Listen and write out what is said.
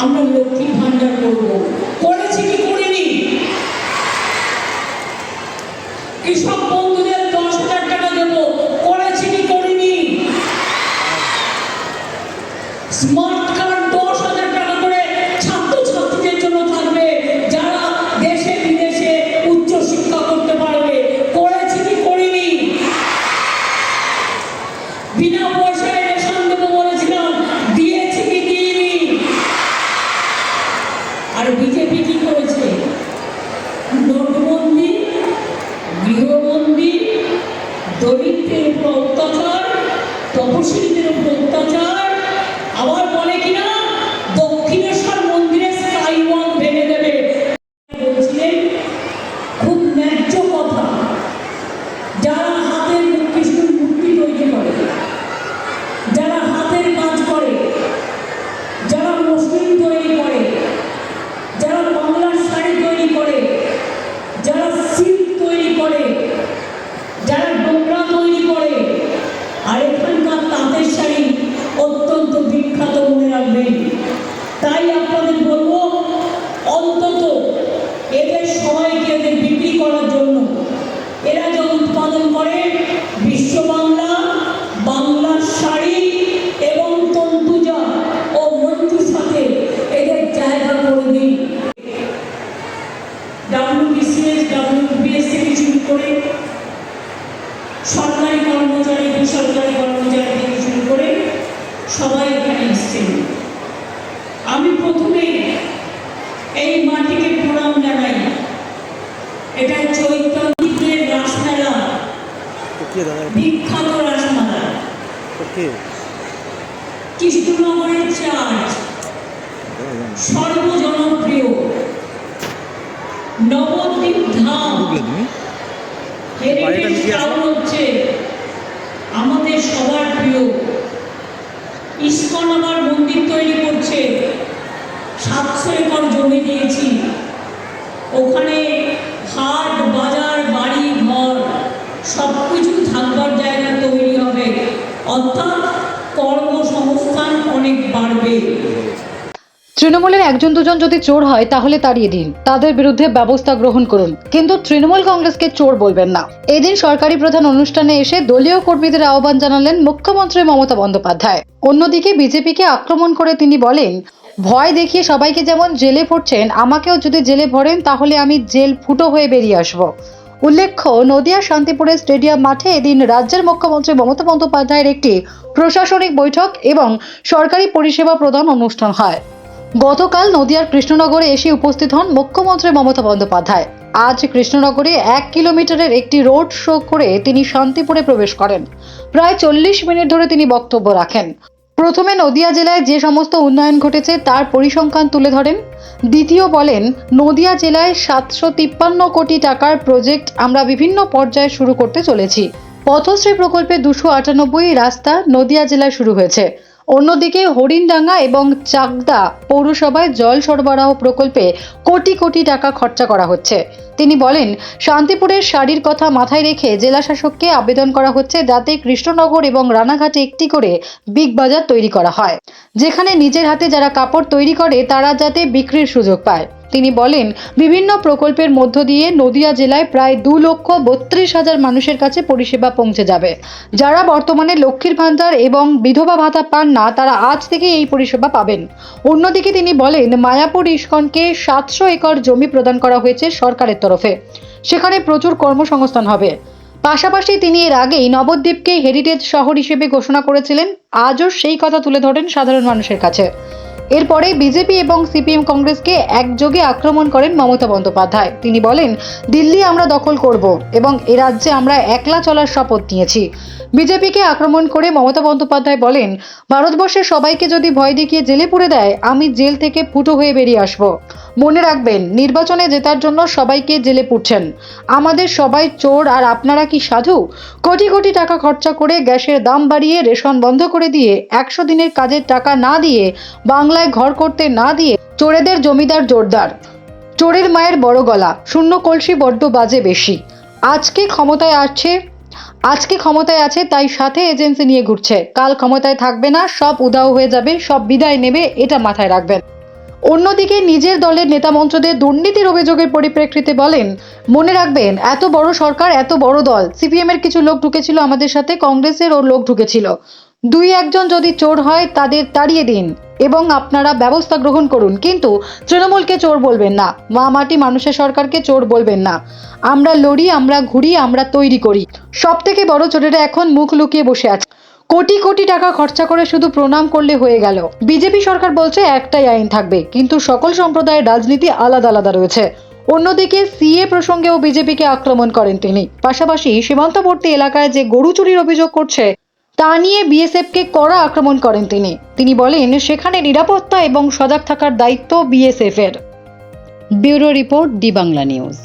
আমরা লক্ষ্মী ভান্ডার করবো, করেছি কি করিনি? কৃষক বন্ধুদের 10,000 টাকা দেবো, করেছি কি করিনি? স্মার্ট কার্ড 10,000 টাকা করে ছাত্রছাত্রীদের জন্য থাকবে, যারা দেশে বিদেশে উচ্চ শিক্ষা করতে পারবে, করেছি কি করিনি? বিনা পয়সায় রেশন দেবো বলেছিলাম, দিয়েছি কি দিইনি? আর বিজেপি কি করেছে? নোটবন্দি, গৃহবন্দী, দরিদ্রের উপর অত্যাচার, তপশিলীদের উপর অত্যাচার, আবার বলে কিনা দক্ষিণেশ্বর মন্দিরে স্কাই ওয়াক ভেঙে দেবে। বলছিলেন খুব ন্যায্য কথা, যারা হাতের কৃষ্ণ মূর্তি তৈরি করে, যারা হাতের কাজ করে, যারা মসলিন তৈরি করে, যারা বাংলার শাড়ি তৈরি করে, যারা সিল্ক তৈরি করে, যারা ডোকরা তৈরি করে, আর এখানকার তাঁতের শাড়ি অত্যন্ত বিখ্যাত, মনে রাখবেন। তাই আপনাদের বলবো, অন্তত এদের সবাইকে এদের বিক্রি করার জন্য এরা যা উৎপাদন করে, বিশ্ব বাংলা, বাংলার শাড়ি এবং তন্তুজা ও মঞ্জুর সাথে এদের জায়গা করে দিন। WBCS, WBS থেকে শুরু করে সরকারি কর্মচারী, বেসরকারি কর্মচারী থেকে শুরু করে সবাই এখানে এসছেন। আমি প্রথমে এই মাটিকে প্রণাম জানাই। এটা চৈতন্যের রাসমেলা, বিখ্যাত রাসমেলা, কৃষ্ণনগরের চার্চ, সর্বজনপ্রিয় নবদ্বীপ ধাম, হেরিটেজ টাউন হচ্ছে আমাদের সবার প্রিয়। ইস্কন আবার মন্দির তৈরি করছে, 700 একর জমি দিয়েছি, ওখানে হাট বাজার বাড়ি ঘর সব কিছু থাকবার জায়গা তৈরি হবে, অর্থাৎ কর্মসংস্থান অনেক বাড়বে। তৃণমূলের একজন দুজন যদি চোর হয় তাহলে তাড়িয়ে দিন, তাদের বিরুদ্ধে ব্যবস্থা গ্রহণ করুন, কিন্তু তৃণমূল কংগ্রেসকে চোর বলবেন না। এদিন সরকারি প্রধান অনুষ্ঠানে এসে দলীয় কর্মীদের আহ্বান জানালেন মুখ্যমন্ত্রী মমতা বন্দ্যোপাধ্যায়। অন্যদিকে বিজেপিকে আক্রমণ করে তিনি বলেন, ভয় দেখিয়ে সবাইকে যেমন জেলে ভরছেন, আমাকেও যদি জেলে ভরেন তাহলে আমি জেল ফুটো হয়ে বেরিয়ে আসবো। উল্লেখ্য, নদিয়া শান্তিপুরের স্টেডিয়াম মাঠে এদিন রাজ্যের মুখ্যমন্ত্রী মমতা বন্দ্যোপাধ্যায়ের একটি প্রশাসনিক বৈঠক এবং সরকারি পরিষেবা প্রদান অনুষ্ঠান হয়। গতকাল নদিয়ার কৃষ্ণনগরে এসে উপস্থিত হন মুখ্যমন্ত্রী মমতা বন্দ্যোপাধ্যায়। আজ কৃষ্ণনগরে 1 কিলোমিটারের একটি রোড শো করে তিনি শান্তিপুরে প্রবেশ করেন। প্রায় 40 মিনিট ধরে তিনি বক্তব্য রাখেন। প্রথমে নদিয়া জেলায় যে সমস্ত উন্নয়ন ঘটেছে তার পরিসংখ্যান তুলে ধরেন। দ্বিতীয় বলেন, নদিয়া জেলায় 753 কোটি টাকার প্রজেক্ট আমরা বিভিন্ন পর্যায়ে শুরু করতে চলেছি। পথশ্রী প্রকল্পে 298 রাস্তা নদিয়া জেলায় শুরু হয়েছে। অন্যদিকে হরিণডাঙ্গা এবং চাকদা পৌরসভায় জল সরবরাহ প্রকল্পে কোটি কোটি টাকা খরচা করা হচ্ছে। তিনি বলেন, শান্তিপুরের শাড়ির কথা মাথায় রেখে জেলা শাসককে আবেদন করা হচ্ছে যাতে কৃষ্ণনগর এবং রানাঘাটে একটি করে বিগ বাজার তৈরি করা হয়, যেখানে নিজের হাতে যারা কাপড় তৈরি করে তারা যাতে বিক্রির সুযোগ পায়। তিনি বলেন, বিভিন্ন প্রকল্পের মধ্য দিয়ে নদিয়া জেলায় প্রায় 2,32,000 মানুষের কাছে পরিষেবা পৌঁছে যাবে। যারা বর্তমানে লক্ষ্মীর ভান্ডার এবং বিধবা ভাতা পান না, তারা আজ থেকে এই পরিষেবা পাবেন। অন্যদিকে তিনি বলেন, মায়াপুর ইস্কনকে 700 একর জমি প্রদান করা হয়েছে সরকারের তরফে, সেখানে প্রচুর কর্মসংস্থান হবে। পাশাপাশি তিনি এর আগেই নবদ্বীপকে হেরিটেজ শহর হিসেবে ঘোষণা করেছিলেন। আজও সেই কথা তুলে ধরেন সাধারণ মানুষের কাছে। এরপরে বিজেপি এবং সিপিএম কংগ্রেসকে একযোগে আক্রমণ করেন মমতা বন্দ্যোপাধ্যায়। তিনি বলেন, দিল্লি আমরা দখল করব এবং এ রাজ্যে আমরা একলা চলার শপথ নিয়েছি। বিজেপিকে আক্রমণ করে মমতা বন্দ্যোপাধ্যায় বলেন, ভারতবর্ষের সবাইকে যদি ভয় দেখিয়ে জেলে পুরে দেয়, আমি জেল থেকে ফুটো হয়ে বেরিয়ে আসব। মনে রাখবেন, নির্বাচনে জেতার জন্য সবাইকে জেলে পুরছেন। আমাদের সবাই চোর আর আপনারা কি সাধু? কোটি কোটি টাকা খরচা করে গ্যাসের দাম বাড়িয়ে, রেশন বন্ধ করে দিয়ে, 100 দিনের কাজের টাকা না দিয়ে, বাংলায় ঘর করতে না দিয়ে, চোরেদের জমিদার জোরদার, চোরের মায়ের বড় গলা, শূন্য কলসি বড্ড বাজে বেশি। আজকে ক্ষমতায় আছে তাই সাথে এজেন্সি নিয়ে ঘুরছে, কাল ক্ষমতায় থাকবে না, সব উধাও হয়ে যাবে, সব বিদায় নেবে, এটা মাথায় রাখবেন। অন্যদিকে নিজের দলের নেতা মন্ত্রীদের দুর্নীতির অভিযোগের পরিপ্রেক্ষিতে বলেন, মনে রাখবেন, এত বড় সরকার, এত বড় দল, সিপিএম এর কিছু লোক ঢুকেছিল আমাদের সাথে, কংগ্রেসের লোক ঢুকেছিল। 2-1 যদি চোর হয় তাদের তাড়িয়ে দিন এবং আপনারা ব্যবস্থা গ্রহণ করুন, কিন্তু তৃণমূলকে চোর বলবেন না, মা মাটি মানুষের সরকারকে চোর বলবেন না। আমরা লড়ি, আমরা ঘুরি, আমরা তৈরি করি। সব থেকে বড় চোরেরা এখন মুখ লুকিয়ে বসে আছে। কোটি কোটি টাকা খরচা করে শুধু প্রণাম করলে হয়ে গেল। বিজেপি সরকার বলছে একটাই আইন থাকবে, কিন্তু সকল সম্প্রদায়ের রাজনীতি আলাদা আলাদা রয়েছে। অন্যদিকে সিএ প্রসঙ্গেও বিজেপিকে আক্রমণ করেন তিনি। পাশাপাশি সীমান্তবর্তী এলাকায় যে গরু চুরির অভিযোগ করছে তা নিয়ে বিএসএফকে কড়া আক্রমণ করেন তিনি বলেন, সেখানে নিরাপত্তা এবং সজাগ থাকার দায়িত্ব বিএসএফ এর। Bureau report, D Bangla news.